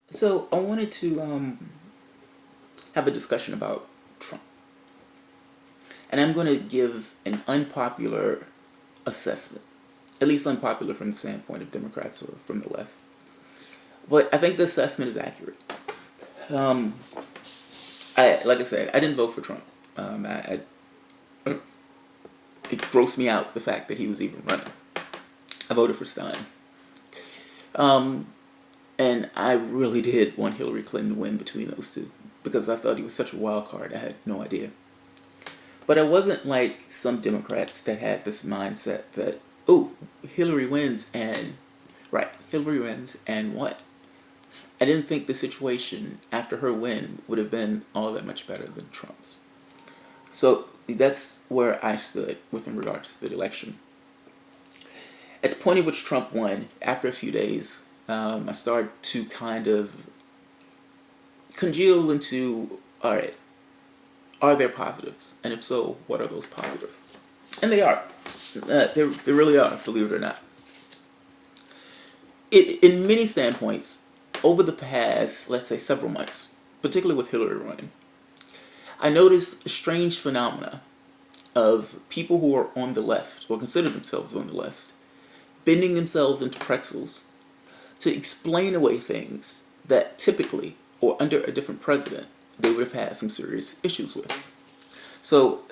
So I wanted to have a discussion about Trump, and I'm going to give an unpopular assessment, at least unpopular from the standpoint of Democrats or from the left. But I think the assessment is accurate. Um, like I said, I didn't vote for Trump. It grossed me out the fact that he was even running. I voted for Stein. Um, and I really did want Hillary Clinton to win between those two because I thought he was such a wild card. I had no idea. But I wasn't like some Democrats that had this mindset that, oh, Hillary wins and, right, Hillary wins and what? I didn't think the situation after her win would have been all that much better than Trump's. So that's where I stood with in regards to the election. At the point at which Trump won, after a few days, I started to kind of congeal into, all right, are there positives? And if so, what are those positives? And they are. They really are, believe it or not. In many standpoints, over the past, let's say, several months, particularly with Hillary running, I noticed a strange phenomena of people who are on the left, or consider themselves on the left, bending themselves into pretzels to explain away things that typically, or under a different president, they would have had some serious issues with. So,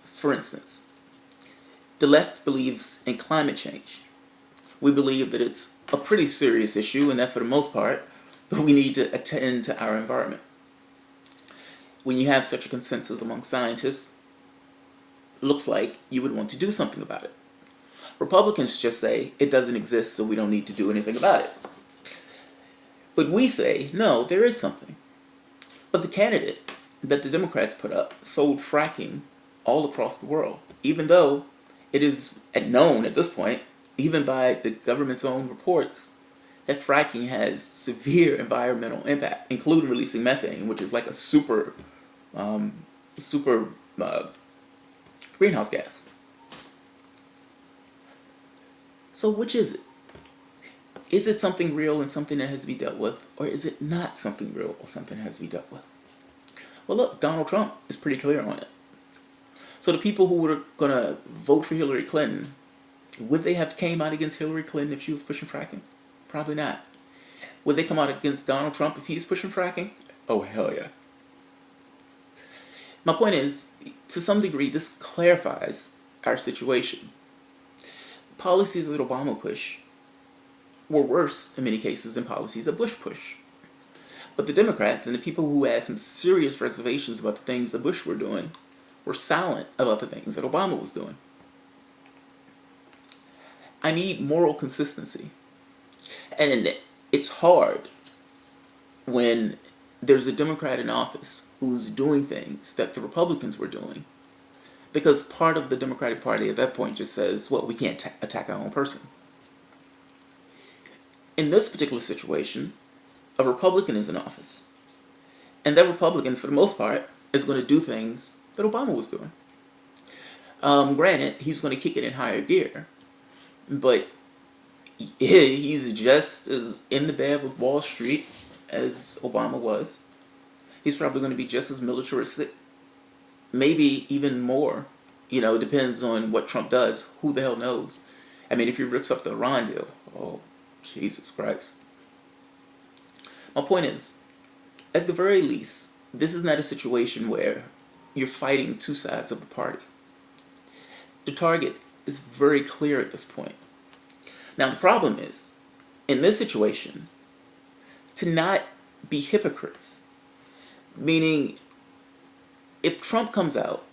for instance, the left believes in climate change. We believe that it's a pretty serious issue and that for the most part, we need to attend to our environment. When you have such a consensus among scientists, it looks like you would want to do something about it. Republicans just say it doesn't exist, so we don't need to do anything about it. But we say, no, there is something. But the candidate that the Democrats put up sold fracking all across the world, even though it is known at this point, even by the government's own reports, that fracking has severe environmental impact, including releasing methane, which is like a um, super greenhouse gas. So which is it? Is it something real and something that has to be dealt with, or is it not something real or something that has to be dealt with? Well, look, Donald Trump is pretty clear on it. So the people who were going to vote for Hillary Clinton, would they have came out against Hillary Clinton if she was pushing fracking? Probably not. Would they come out against Donald Trump if he's pushing fracking? Oh, hell yeah. My point is, to some degree, this clarifies our situation. Policies that Obama pushed were worse in many cases than policies that Bush pushed. But the Democrats and the people who had some serious reservations about the things that Bush were doing were silent about the things that Obama was doing. I need moral consistency. And it's hard when there's a Democrat in office who's doing things that the Republicans were doing. Because part of the Democratic Party at that point just says, well, we can't attack our own person. In this particular situation, a Republican is in office. And that Republican, for the most part, is going to do things that Obama was doing. Granted, he's going to kick it in higher gear. But he's just as in the bed with Wall Street as Obama was. He's probably going to be just as militaristic, maybe even more. You know, it depends on what Trump does. Who the hell knows? I mean, if he rips up the Iran deal, oh, Jesus Christ. My point is, at the very least, this is not a situation where you're fighting two sides of the party. The target is very clear at this point. Now, the problem is, in this situation, to not be hypocrites. Meaning, if Trump comes out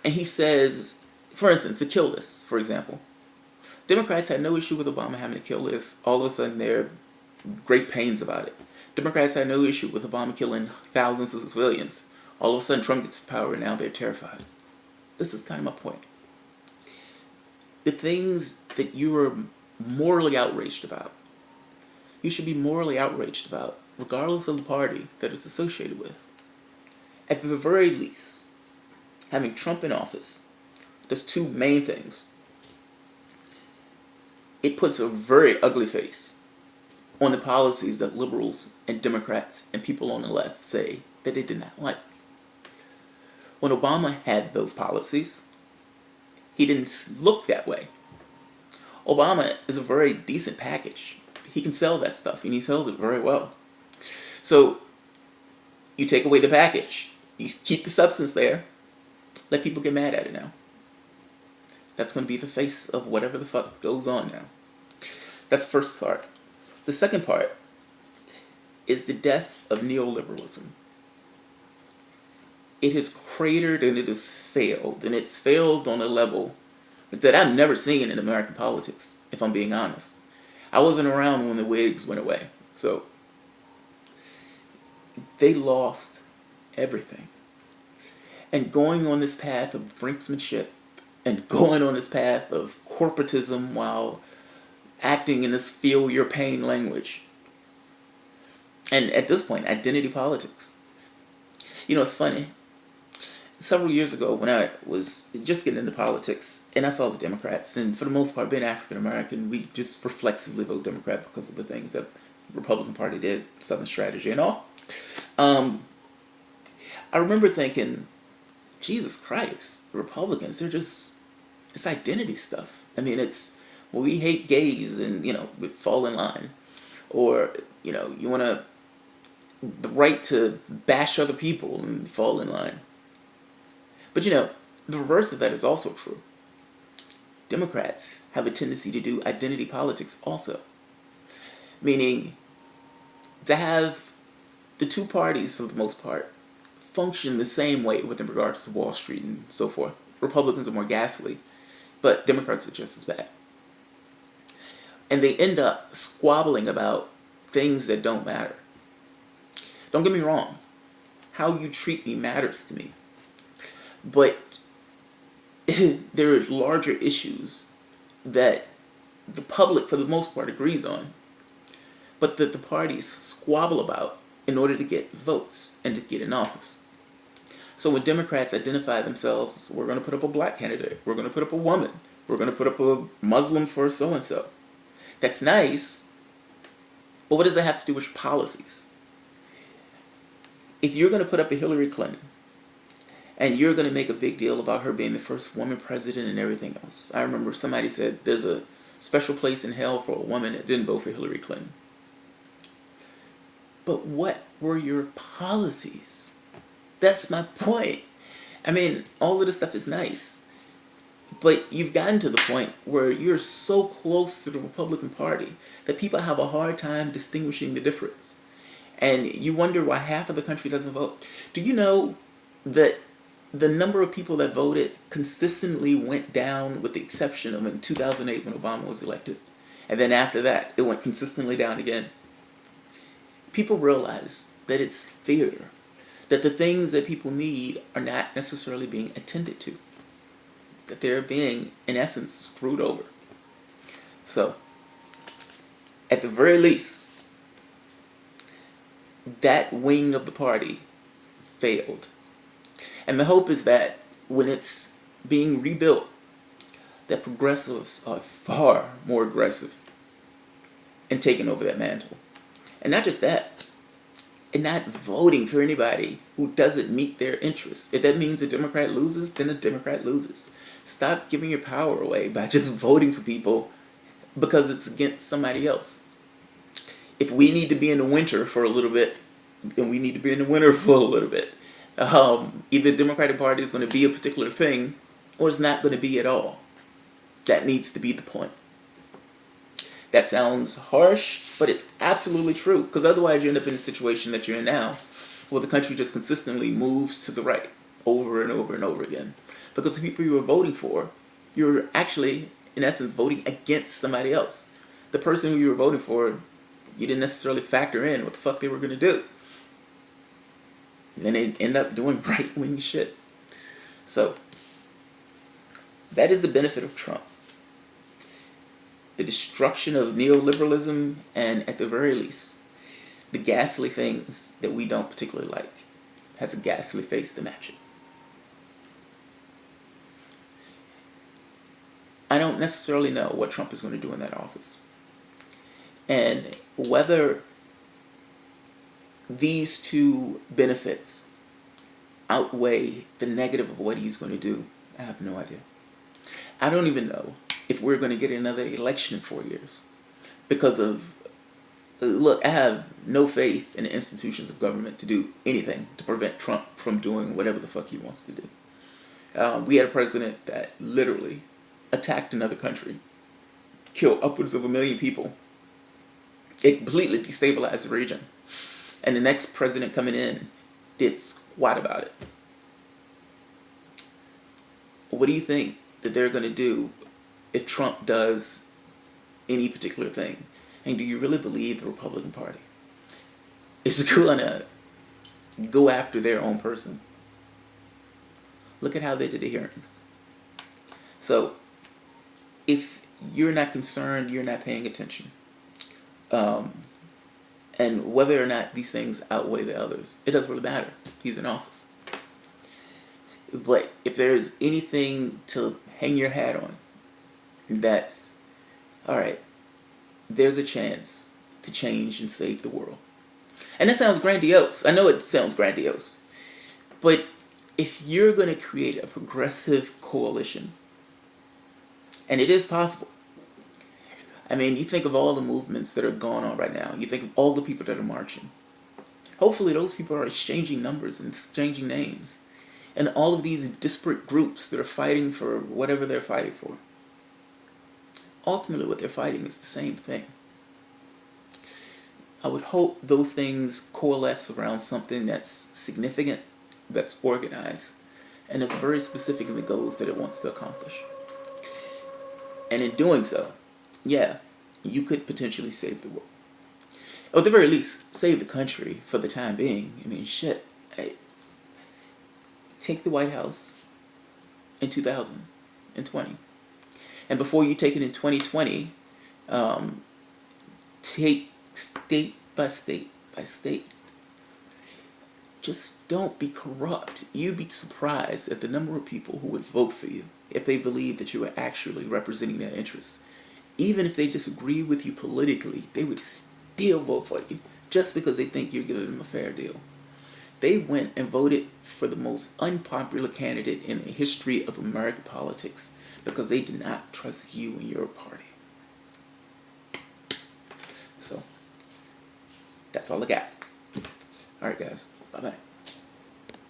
and he says, for instance, the kill list, for example, Democrats had no issue with Obama having to kill list. All of a sudden, they're great pains about it. Democrats had no issue with Obama killing thousands of civilians. All of a sudden, Trump gets to power, and now they're terrified. This is kind of my point. The things that you are morally outraged about, you should be morally outraged about, regardless of the party that it's associated with. At the very least, having Trump in office does two main things. It puts a very ugly face on the policies that liberals and Democrats and people on the left say that they did not like. When Obama had those policies, he didn't look that way. Obama is a very decent package. He can sell that stuff, and he sells it very well. So you take away the package, you keep the substance there, let people get mad at it now. That's going to be the face of whatever the fuck goes on now. That's the first part. The second part is the death of neoliberalism. It has cratered and it has failed, and it's failed on a level that I've never seen in American politics, if I'm being honest. I wasn't around when the Whigs went away, so they lost everything. And going on this path of brinksmanship and going on this path of corporatism while acting in this feel your pain language. And at this point, identity politics. You know, it's funny. Several years ago, when I was just getting into politics, and I saw the Democrats, and for the most part, being African American, we just reflexively vote Democrat because of the things that the Republican Party did, Southern strategy and all. I remember thinking, Jesus Christ, the Republicans, they're just, it's identity stuff. I mean, it's, well, we hate gays and, you know, we fall in line. Or, you know, you want to, the right to bash other people and fall in line. But, you know, the reverse of that is also true. Democrats have a tendency to do identity politics also. Meaning, to have the two parties, for the most part, function the same way with regards to Wall Street and so forth. Republicans are more ghastly, but Democrats are just as bad. And they end up squabbling about things that don't matter. Don't get me wrong. How you treat me matters to me. But there are larger issues that the public, for the most part, agrees on, but that the parties squabble about in order to get votes and to get in office. So when Democrats identify themselves, we're going to put up a black candidate, we're going to put up a woman, we're going to put up a Muslim for so-and-so. That's nice, but what does that have to do with your policies? If you're going to put up a Hillary Clinton, and you're going to make a big deal about her being the first woman president and everything else. I remember somebody said there's a special place in hell for a woman that didn't vote for Hillary Clinton. But what were your policies? That's my point. I mean, all of this stuff is nice. But you've gotten to the point where you're so close to the Republican Party that people have a hard time distinguishing the difference. And you wonder why half of the country doesn't vote. Do you know that the number of people that voted consistently went down, with the exception of in 2008 when Obama was elected? And then after that, it went consistently down again. People realize that it's fear, that the things that people need are not necessarily being attended to, that they're being, in essence, screwed over. So, at the very least, that wing of the party failed. And the hope is that when it's being rebuilt, that progressives are far more aggressive in taking over that mantle. And not just that, and not voting for anybody who doesn't meet their interests. If that means a Democrat loses, then a Democrat loses. Stop giving your power away by just voting for people because it's against somebody else. If we need to be in the winter for a little bit, then we need to be in the winter for a little bit. Either the Democratic Party is going to be a particular thing, or it's not going to be at all. That needs to be the point. That sounds harsh, but it's absolutely true. Because otherwise you end up in a situation that you're in now, where the country just consistently moves to the right, over and over and over again. Because the people you were voting for, you're actually, in essence, voting against somebody else. The person who you were voting for, you didn't necessarily factor in what the fuck they were going to do. And then they end up doing right-wing shit. So, that is the benefit of Trump. The destruction of neoliberalism, and at the very least, the ghastly things that we don't particularly like has a ghastly face to match it. I don't necessarily know what Trump is going to do in that office. And whether these two benefits outweigh the negative of what he's going to do, I have no idea. I don't even know if we're going to get another election in 4 years. Because of, look, I have no faith in the institutions of government to do anything to prevent Trump from doing whatever the fuck he wants to do. We had a president that literally attacked another country, killed upwards of 1 million people. It completely destabilized the region. And the next president coming in did squat about it. What do you think that they're going to do if Trump does any particular thing? And do you really believe the Republican Party is going to go after their own person? Look at how they did the hearings. So, if you're not concerned, you're not paying attention. And whether or not these things outweigh the others, it doesn't really matter. He's in office. But if there's anything to hang your hat on, that's, alright, there's a chance to change and save the world. And that sounds grandiose. I know it sounds grandiose. But if you're going to create a progressive coalition, and it is possible. I mean, you think of all the movements that are going on right now. You think of all the people that are marching. Hopefully those people are exchanging numbers and exchanging names. And all of these disparate groups that are fighting for whatever they're fighting for. Ultimately what they're fighting is the same thing. I would hope those things coalesce around something that's significant, that's organized, and that's very specific in the goals that it wants to accomplish. And in doing so, yeah, you could potentially save the world. Or at the very least, save the country for the time being. I mean, shit. Take the White House in 2020. And before you take it in 2020, take state by state by state. Just don't be corrupt. You'd be surprised at the number of people who would vote for you if they believe that you are actually representing their interests. Even if they disagree with you politically, they would still vote for you just because they think you're giving them a fair deal. They went and voted for the most unpopular candidate in the history of American politics because they did not trust you and your party. So, that's all I got. Alright guys, bye-bye.